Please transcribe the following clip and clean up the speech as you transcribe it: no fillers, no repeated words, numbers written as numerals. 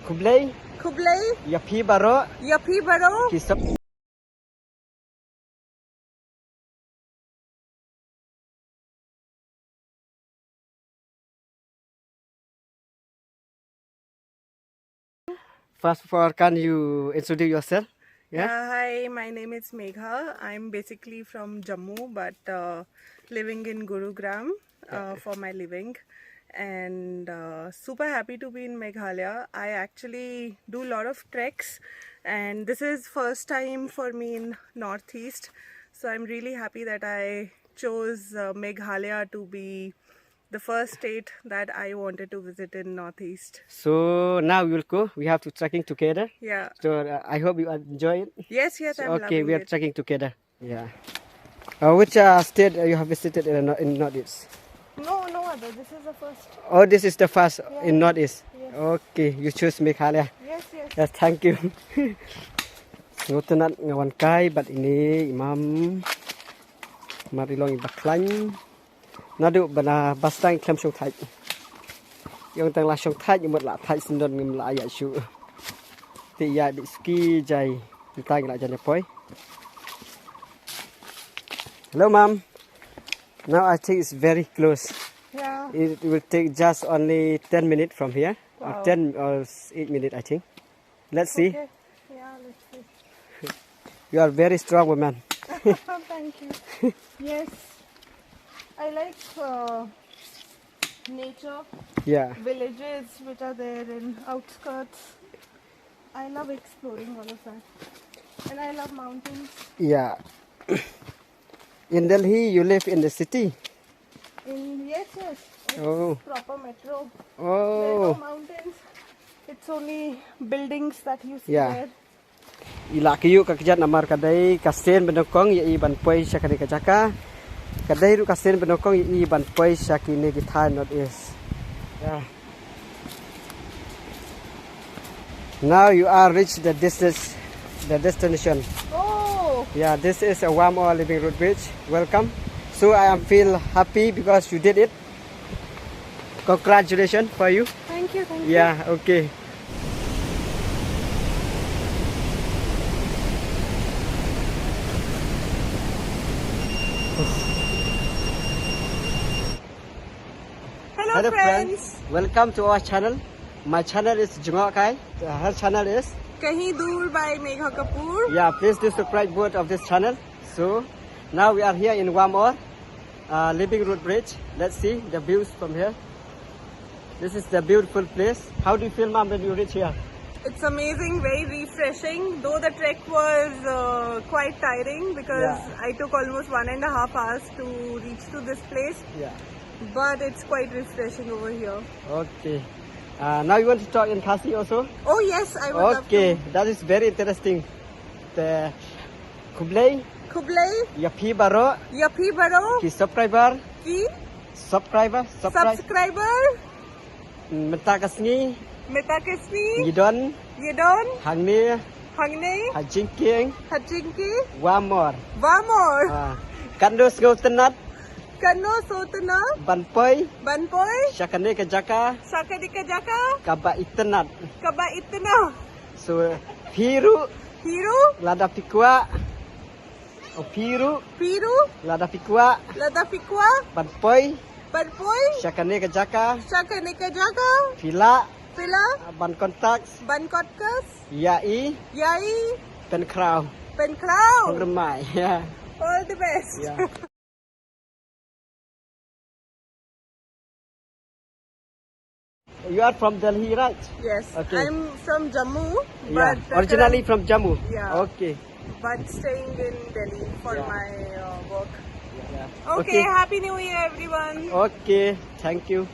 Kublai, Kublai, Yapi Baro, Yapi Baro. Kisap. First of all, can you introduce yourself? Yeah. Hi, my name is Megha. I'm basically from Jammu, but living in Gurugram for my living. And super happy to be in Meghalaya. I actually do a lot of treks, and this is first time for me in Northeast. So I'm really happy that I chose Meghalaya to be the first state that I wanted to visit in Northeast. So now we will go. We have to trekking together. Yeah. So I hope you enjoy it. Yes, So, I'm okay, loving we are it. trekking together. Yeah. Which state you have visited in Northeast? No other. This is the first. Oh, this is the first Yeah, in Northeast. yes. Okay, you choose Meghalaya. Yes. Yes, thank you. Sngewtynnad ngawan kai bat ini imam marilong ibaklan. Nadu bana bastang klem shong thai. Yang tang la shong thai yimot la thai sindon ngim la ya shu. Ti ya bi ski jai tang la jan poi. Hello mom. Now I think it's very close. Yeah. It will take just only 10 minutes from here. Wow. Or 10 or 8 minutes I think. Let's see. Okay. Yeah, let's see. You are very strong woman. Thank you. Yes. I like nature, Yeah. villages which are there in outskirts. I love exploring all of that. And I love mountains. Yeah. In Delhi you live in the city. Yes. It's Oh. proper metro. There are Oh. no mountains. It's only buildings that you see Yeah. there. Ila kayu kakjat namar kadai kasen benokong i ban poi sakani kajaka. Kadai ru kasen benokong i ban poi sakini kita not is. Yeah. Now you are reached the distance, the destination. Oh, Yeah, this is a warm or living road bridge. Welcome. So I am feel happy because you did it. Congratulations for you. thank you. Yeah, okay. Hello, friends. Welcome to our channel. My channel is Sngewtynnad. Her channel is. Kahin Dur by Megha Kapoor. Yeah, please do subscribe both of this channel. So now we are here in Wamor, living road bridge. Let's see the views from here. This is the beautiful place. How do you feel, mom, when you reach here? It's amazing, very refreshing. Though the trek was quite tiring because I took almost 1.5 hours to reach to this place. Yeah. But it's quite refreshing over here. Okay. Now you want to talk in Khasi also? Oh yes, I would love Okay, to. that is very interesting. The Kublai, Kublai, Yapi Baro, Yapi Baro, ki subscriber, Ki, subscriber, subscriber, Mentakasni, Metakesni, Yidon, Yedon, Hangni, Hangne, Hajinking, Hajinki, Wamor. Vamor, Kando Sngewtynnad, Kano Sotana, Banpoi, Banpoi, Shakane Kajaka, Sakadika Jaka, Kaba Ittenad. Kaba Itana, So, Piru, Hiru, Lada Pikwa, Piru, Piru, Lada Pikwa, Ladapikwa, Banpoi, Banpoi, Shakane Kajaka, Shakanika Jaka, Pila, Pila, Ban Contacts, Bankotkas, Yai, Yai, Penkrau, Penkrau. Remai. Yeah. All the best. Yeah. You are from Delhi, right? Yes, Okay. I'm from Jammu, Yeah. but Originally from Jammu. Yeah. Okay. but staying in Delhi for Yeah. my work. Yeah. Okay, Happy New Year, everyone. Okay. Thank you.